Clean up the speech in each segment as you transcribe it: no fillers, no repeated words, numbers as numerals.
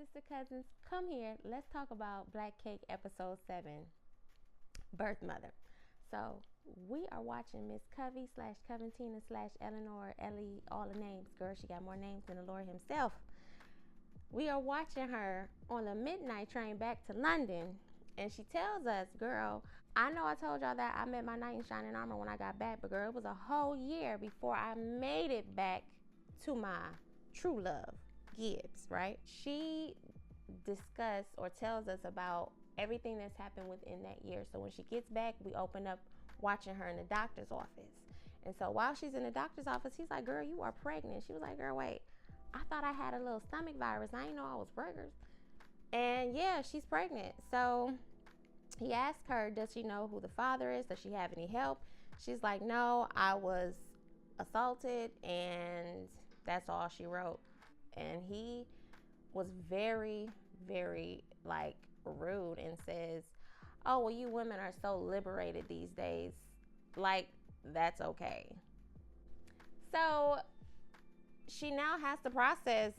sister cousins, come here. Let's talk about Black Cake episode 7, Birth Mother. So we are watching Miss Covey slash Coventina slash Eleanor, Ellie, all the names. Girl, she got more names than the Lord himself. We are watching her on the midnight train back to London. And she tells us, girl, I know I told y'all that I met my knight in shining armor when I got back, but girl, it was a whole year before I made it back to my true love, Gibbs, right? She discussed or tells us about everything that's happened within that year. So when she gets back, we open up watching her in the doctor's office. And so while she's in the doctor's office, he's like, girl, you are pregnant. She was like, girl, wait, I thought I had a little stomach virus. I didn't know I was pregnant. And yeah, she's pregnant. So he asked her, does she know who the father is? Does she have any help? She's like, no, I was assaulted and that's all she wrote. And he was very, very like rude and says, oh, well, you women are so liberated these days. Like, that's okay. So she now has to process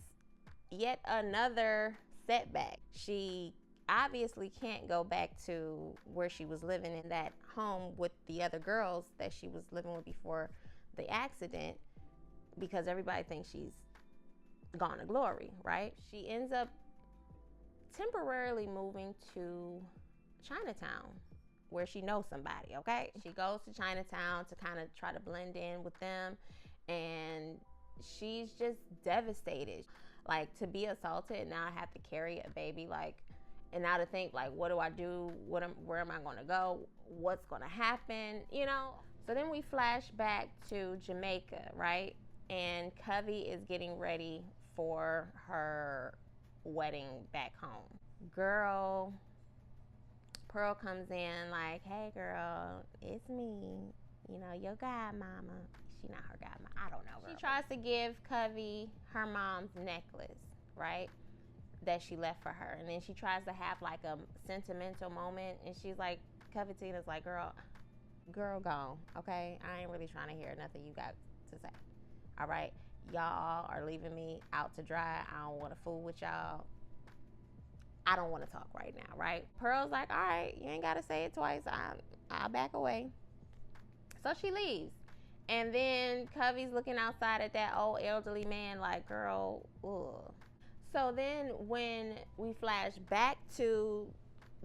yet another setback. She obviously can't go back to where she was living in that home with the other girls that she was living with before the accident because everybody thinks she's gone to glory, right? She ends up temporarily moving to Chinatown where she knows somebody, okay? She goes to Chinatown to kind of try to blend in with them, and she's just devastated. Like, to be assaulted and now I have to carry a baby, like, and now to think, like, what do I do? Where am I gonna go? What's gonna happen, you know? So then we flash back to Jamaica, right? And Covey is getting ready for her wedding back home. Girl, Pearl comes in like, hey girl, it's me. You know, your godmama. She not her godmama. I don't know. Girl. She tries to give Covey her mom's necklace, right? That she left for her. And then she tries to have like a sentimental moment. And she's like, Covetina's like, girl, go, okay? I ain't really trying to hear nothing you got to say. All right? Y'all are leaving me out to dry. I don't want to fool with y'all. I don't want to talk right now, right? Pearl's like, all right, you ain't got to say it twice. I'll back away. So she leaves. And then Covey's looking outside at that old elderly man like, girl, ugh. So then when we flash back to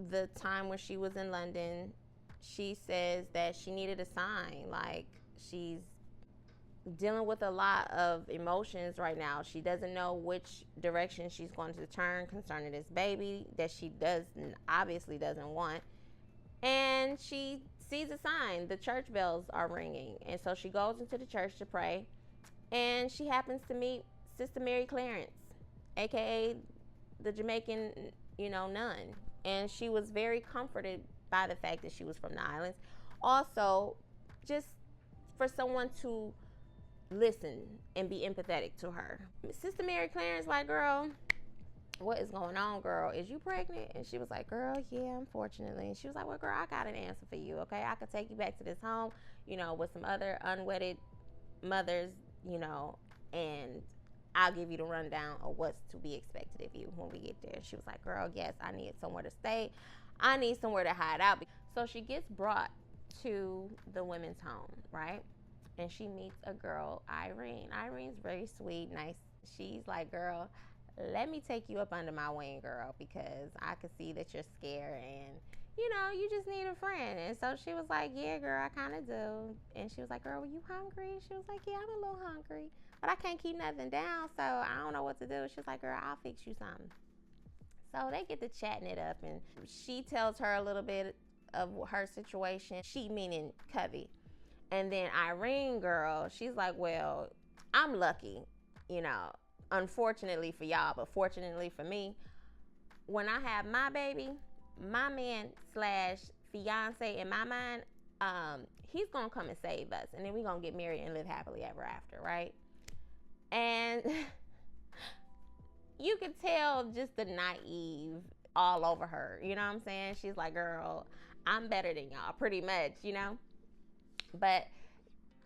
the time when she was in London, she says that she needed a sign. Like, she's dealing with a lot of emotions right now. She doesn't know which direction she's going to turn concerning this baby that she obviously doesn't want. And she sees a sign. The church bells are ringing. And so she goes into the church to pray. And she happens to meet Sister Mary Clarence, aka the Jamaican, nun. And she was very comforted by the fact that she was from the islands. Also, just for someone to listen and be empathetic to her. Sister Mary Clarence like, girl, what is going on, girl? Is you pregnant? And she was like, girl, yeah, unfortunately. And she was like, well, girl, I got an answer for you, okay? I could take you back to this home, with some other unwedded mothers, and I'll give you the rundown of what's to be expected of you when we get there. She was like, girl, yes, I need somewhere to stay. I need somewhere to hide out. So she gets brought to the women's home, right? And she meets a girl, Irene. Irene's very sweet, nice. She's like, girl, let me take you up under my wing, girl, because I could see that you're scared and, you just need a friend. And so she was like, yeah, girl, I kind of do. And she was like, girl, were you hungry? She was like, yeah, I'm a little hungry, but I can't keep nothing down, so I don't know what to do. She was like, girl, I'll fix you something. So they get to chatting it up, and she tells her a little bit of her situation. She meaning Covey. And then Irene, girl, she's like, well, I'm lucky, unfortunately for y'all, but fortunately for me, when I have my baby, my man / fiance in my mind, he's going to come and save us. And then we're going to get married and live happily ever after, right? And you could tell just the naive all over her. You know what I'm saying? She's like, girl, I'm better than y'all, pretty much, But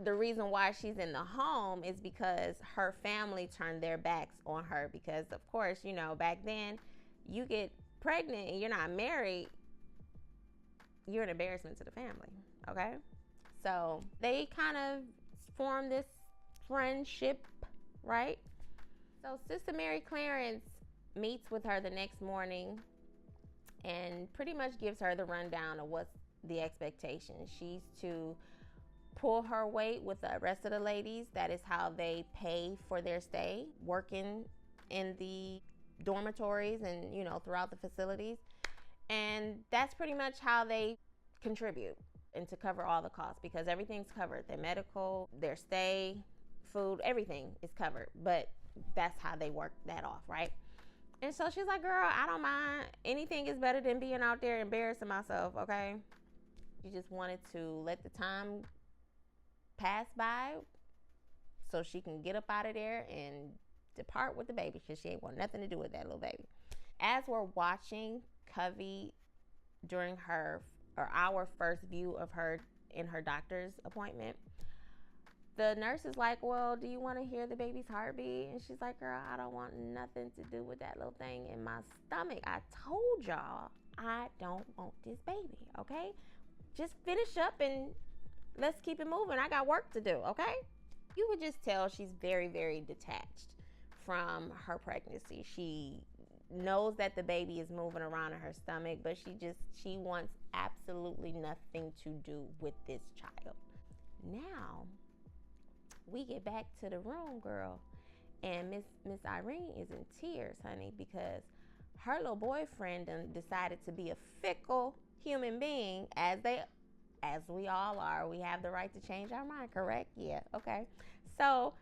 the reason why she's in the home is because her family turned their backs on her, because of course, you know, back then you get pregnant and you're not married, you're an embarrassment to the family. Okay, so they kind of formed this friendship, right? So Sister Mary Clarence meets with her the next morning and pretty much gives her the rundown of what's the expectation. She's to pull her weight with the rest of the ladies. That is how they pay for their stay, working in the dormitories and, you know, throughout the facilities. And that's pretty much how they contribute and to cover all the costs, because everything's covered. Their medical, their stay, food, everything is covered. But that's how they work that off, right? And so she's like, girl, I don't mind. Anything is better than being out there embarrassing myself, okay? She just wanted to let the time pass by so she can get up out of there and depart with the baby, because she ain't want nothing to do with that little baby. As we're watching Cuvey during her, or our first view of her in her doctor's appointment, the nurse is like, well, do you want to hear the baby's heartbeat? And she's like, girl, I don't want nothing to do with that little thing in my stomach. I told y'all I don't want this baby, okay? Just finish up and let's keep it moving. I got work to do, okay? You could just tell she's very, very detached from her pregnancy. She knows that the baby is moving around in her stomach, but she wants absolutely nothing to do with this child. Now, we get back to the room, girl, and Miss Irene is in tears, honey, because her little boyfriend decided to be a fickle human being, as we all are. We have the right to change our mind, correct? Yeah, okay. So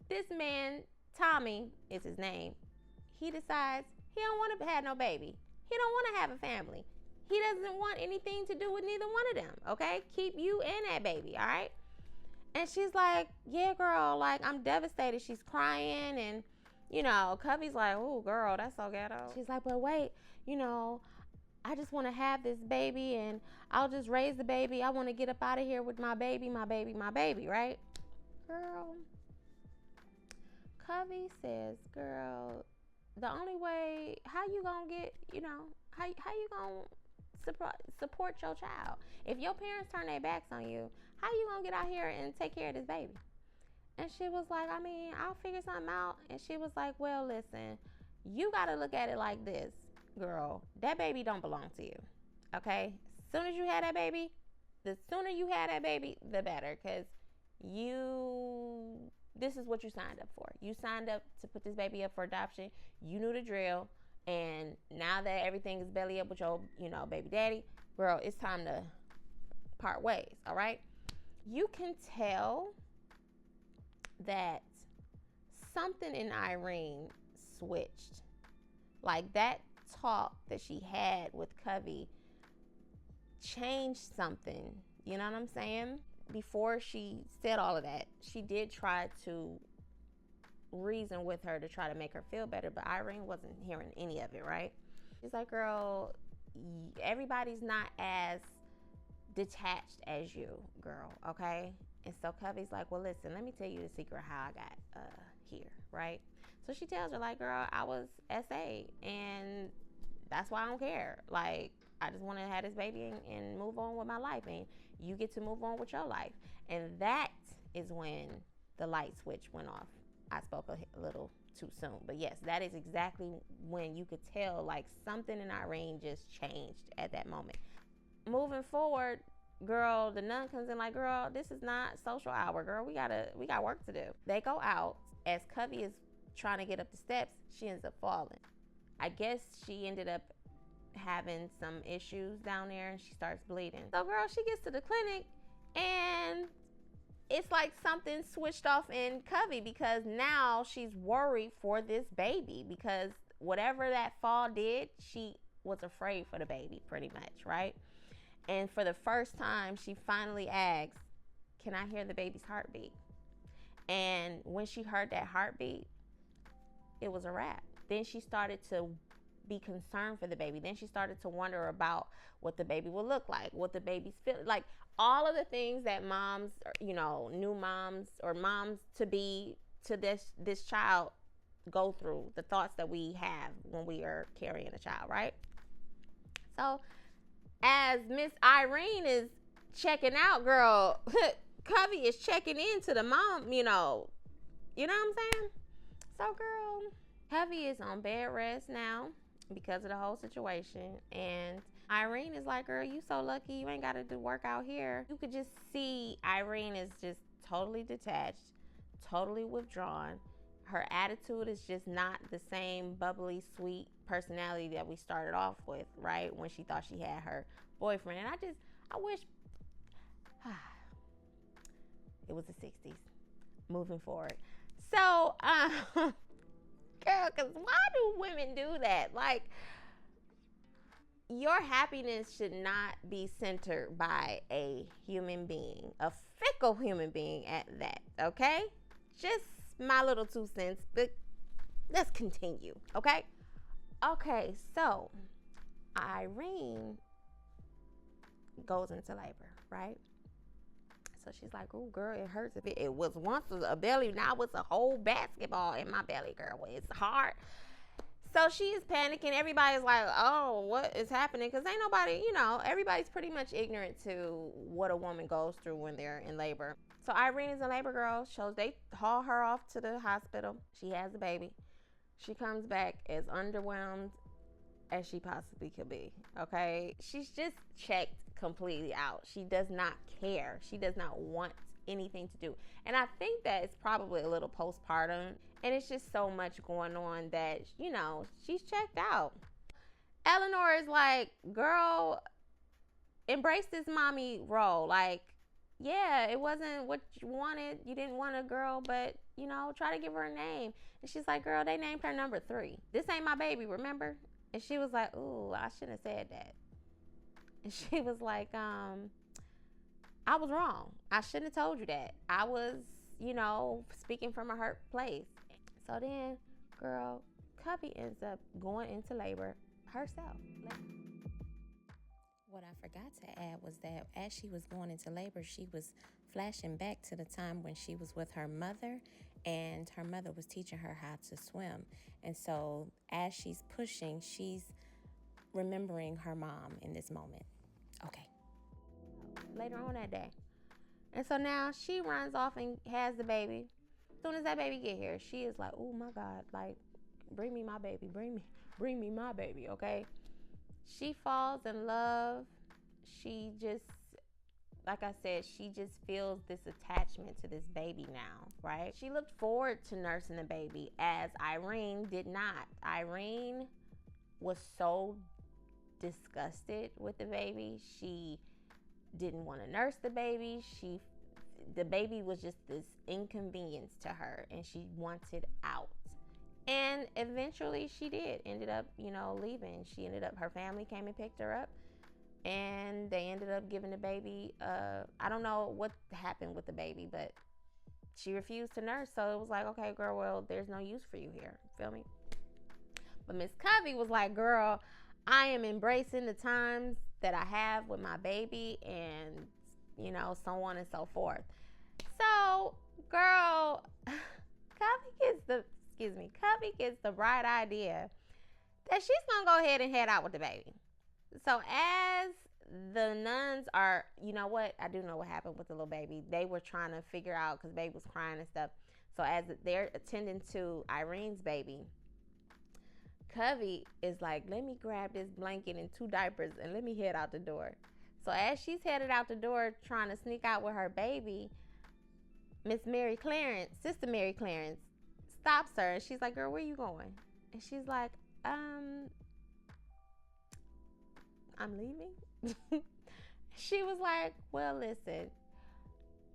this man, Tommy is his name, he decides he don't want to have no baby. He don't want to have a family. He doesn't want anything to do with neither one of them, okay? Keep you and that baby, all right? And she's like, yeah, girl, like, I'm devastated. She's crying, and, you know, Cuvey's like, oh, girl, that's so ghetto. She's like, but wait, you know, I just want to have this baby, and I'll just raise the baby. I want to get up out of here with my baby, right? Girl, Cuvey says, girl, the only way, how you gonna get, you know, how you gonna support your child? If your parents turn their backs on you, how you gonna get out here and take care of this baby? And she was like, I mean, I'll figure something out. And she was like, well, listen, you gotta look at it like this, girl. That baby don't belong to you, okay? As soon as you have that baby, the sooner you have that baby, the better, because this is what you signed up for. You signed up to put this baby up for adoption. You knew the drill. And now that everything is belly up with your, you know, baby daddy, girl, it's time to part ways, all right? You can tell that something in Irene switched. Like, that talk that she had with Cuvey changed something. You know what I'm saying? Before she said all of that, she did try to reason with her to try to make her feel better, but Irene wasn't hearing any of it, right? She's like, girl, everybody's not as detached as you, girl, okay? And so Cuvey's like, well, listen, let me tell you the secret how I got here, right? So she tells her, like, girl, I was SA, and that's why I don't care. Like, I just want to have this baby and move on with my life, and you get to move on with your life. And that is when the light switch went off. I spoke a little too soon, but yes, that is exactly when you could tell, like, something in Irene just changed at that moment. Moving forward, girl, the nun comes in like, girl, this is not social hour, girl. We got work to do. They go out. As Cuvey is trying to get up the steps, she ends up falling. I guess she ended up having some issues down there, and she starts bleeding. So, girl, she gets to the clinic, and it's like something switched off in Cuvey, because now she's worried for this baby, because whatever that fall did, she was afraid for the baby, pretty much, right? And for the first time, she finally asks, can I hear the baby's heartbeat? And when she heard that heartbeat, it was a wrap. Then she started to be concerned for the baby. Then she started to wonder about what the baby would look like, what the baby's feel like, all of the things that moms, new moms or moms to be to this child go through, the thoughts that we have when we are carrying a child, right? So as Miss Irene is checking out, girl, Covey is checking into the mom, you know what I'm saying? So, girl, Covey is on bed rest now because of the whole situation. And Irene is like, girl, you so lucky you ain't got to do work out here. You could just see Irene is just totally detached, totally withdrawn. Her attitude is just not the same bubbly, sweet personality that we started off with, right? When she thought she had her boyfriend. And I wish it was the 60s. Moving forward. So, girl, because why do women do that? Like, your happiness should not be centered by a human being, a fickle human being at that, okay? Just my little 2 cents, but let's continue, okay? Okay, so Irene goes into labor, right? So she's like, oh, girl, it hurts. If it was once a belly, now it's a whole basketball in my belly, girl. It's hard. So she is panicking. Everybody's like, oh, what is happening? Because ain't nobody, everybody's pretty much ignorant to what a woman goes through when they're in labor. So Irene is a labor girl. They haul her off to the hospital. She has a baby. She comes back as underwhelmed as she possibly could be, okay? She's just checked completely out. She does not care. She does not want anything to do. And I think that it's probably a little postpartum, and it's just so much going on that, she's checked out. Eleanor is like, girl, embrace this mommy role. Like, yeah, it wasn't what you wanted. You didn't want a girl, but, try to give her a name. And she's like, girl, they named her number 3. This ain't my baby, remember? And she was like, ooh, I shouldn't have said that. And she was like, I was wrong. I shouldn't have told you that. I was, speaking from a hurt place. So then, girl, Cubby ends up going into labor herself. What I forgot to add was that as she was going into labor, she was flashing back to the time when she was with her mother, and her mother was teaching her how to swim. And so as she's pushing, she's remembering her mom in this moment. Okay. Later on that day. And so now she runs off and has the baby. As soon as that baby get here, she is like, oh my God, like, bring me my baby, bring me my baby, okay? She falls in love. She just, like I said, she just feels this attachment to this baby now, right? She looked forward to nursing the baby, as Irene did not. Irene was so disgusted with the baby. She didn't want to nurse the baby. The baby was just this inconvenience to her, and she wanted out. And eventually she ended up, leaving. Her family came and picked her up, and they ended up giving the baby, I don't know what happened with the baby, but she refused to nurse. So it was like, okay, girl, well, there's no use for you here. Feel me? But Miss Covey was like, girl, I am embracing the times that I have with my baby, and, so on and so forth. So, girl, Covey gets the bright idea that she's going to go ahead and head out with the baby. So as the nuns are, I do know what happened with the little baby. They were trying to figure out, because baby was crying and stuff. So as they're attending to Irene's baby, Covey is like, let me grab this blanket and 2 diapers and let me head out the door. So as she's headed out the door trying to sneak out with her baby, Sister Mary Clarence stops her, and she's like, girl, where you going? And she's like, I'm leaving. She was like, well, listen,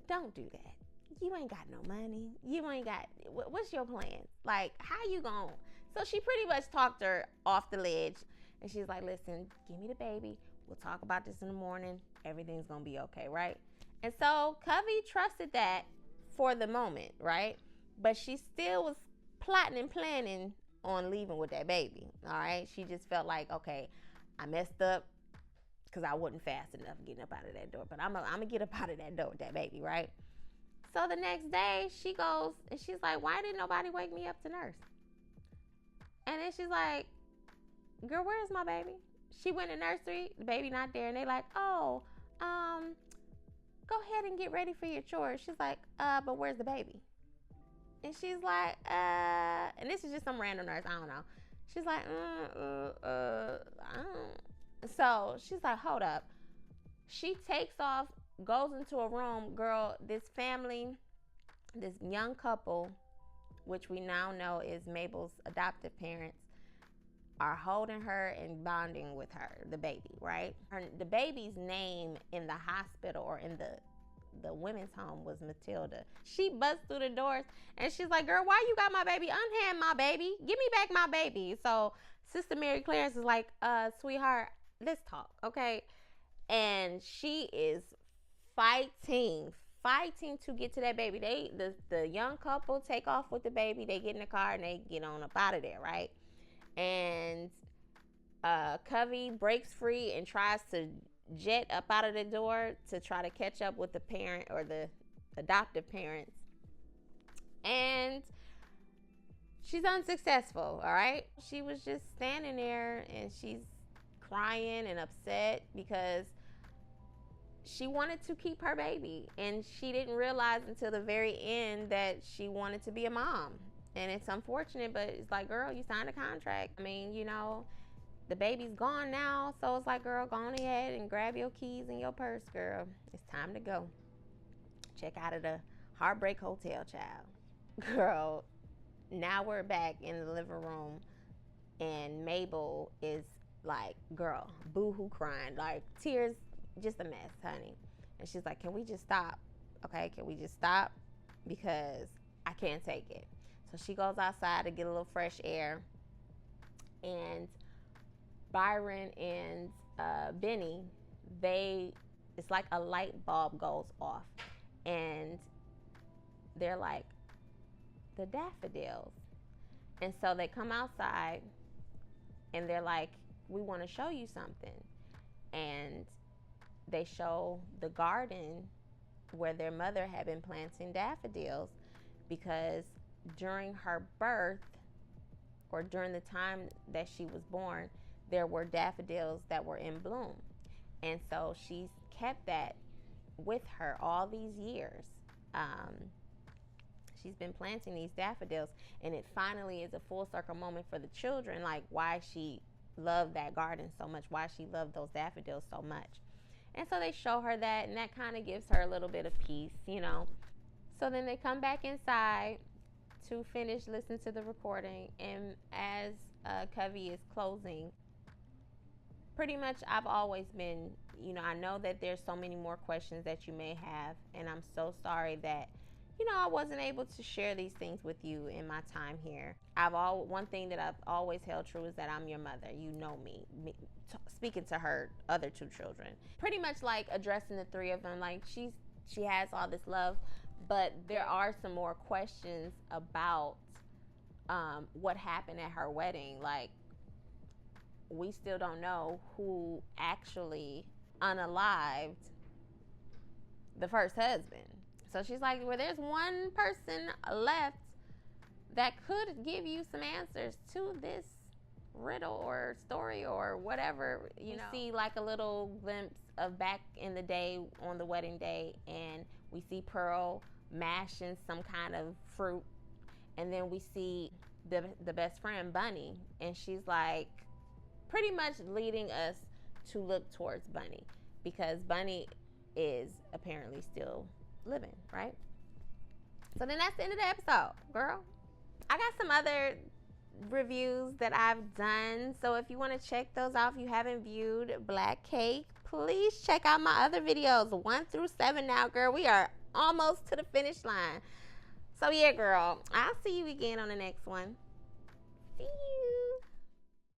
don't do that. You ain't got no money. You ain't got, what's your plan? Like, how you going? So she pretty much talked her off the ledge, and she's like, listen, give me the baby. We'll talk about this in the morning. Everything's going to be okay, right? And so Covey trusted that for the moment, right? But she still was plotting and planning on leaving with that baby. All right. She just felt like, okay, I messed up because I wasn't fast enough getting up out of that door. But I'm going to get up out of that door with that baby, right? So the next day, she goes and she's like, why didn't nobody wake me up to nurse? And then she's like, girl, where's my baby? She went to nursery, the baby not there. And they like, oh, go ahead and get ready for your chores. She's like, but where's the baby? And she's like, and this is just some random nurse, I don't know. She's like, I don't. So she's like, hold up. She takes off, goes into a room. Girl, this family, this young couple, which we now know is Mabel's adoptive parents, are holding her and bonding with her, the baby, right? The baby's name in the hospital or in the women's home was Matilda. She busts through the doors and she's like, girl, why you got my baby? Unhand my baby. Give me back my baby. So Sister Mary Clarence is like, sweetheart, let's talk, okay? And she is fighting to get to that baby. The young couple take off with the baby. They get in the car and they get on up out of there, right? And Cuvey breaks free and tries to jet up out of the door to try to catch up with the parent or the adoptive parents. And she's unsuccessful, all right? She was just standing there and she's crying and upset because she wanted to keep her baby. And she didn't realize until the very end that she wanted to be a mom. And it's unfortunate, but it's like, girl, you signed a contract. I mean, you know, the baby's gone now. So it's like, girl, go on ahead and grab your keys and your purse, girl. It's time to go. Check out of the Heartbreak Hotel, child. Girl, now we're back in the living room. And Mabel is like, girl, boo-hoo crying. Like, tears, just a mess, honey. And she's like, can we just stop? Okay, can we just stop? Because I can't take it. So she goes outside to get a little fresh air. And Byron and Benny, it's like a light bulb goes off. And they're like, the daffodils. And so they come outside and they're like, we want to show you something. And they show the garden where their mother had been planting daffodils, because during her birth, or during the time that she was born, there were daffodils that were in bloom. And so she's kept that with her all these years. She's been planting these daffodils, and it finally is a full circle moment for the children, like why she loved that garden so much, why she loved those daffodils so much. And so they show her that, and that kind of gives her a little bit of peace, you know. So then they come back inside to finish listening to the recording, and as Cuvey is closing, pretty much I've always been, you know, I know that there's so many more questions that you may have, and I'm so sorry that, you know, I wasn't able to share these things with you in my time here. One thing that I've always held true is that I'm your mother. You know me speaking to her other two children. Pretty much like addressing the three of them. Like she has all this love, but there are some more questions about what happened at her wedding. Like, we still don't know who actually unalived the first husband. So she's like, well, there's one person left that could give you some answers to this riddle or story or whatever. You know, see like a little glimpse of back in the day on the wedding day, and we see Pearl mashing some kind of fruit, and then we see the best friend Bunny, and she's like pretty much leading us to look towards Bunny, because Bunny is apparently still living, right? So then that's the end of the episode, girl. I got some other reviews that I've done, so if you want to check those out, if you haven't viewed Black Cake, please check out my other videos 1 through 7 now, girl. We are almost to the finish line. So yeah, girl, I'll see you again on the next one. See you.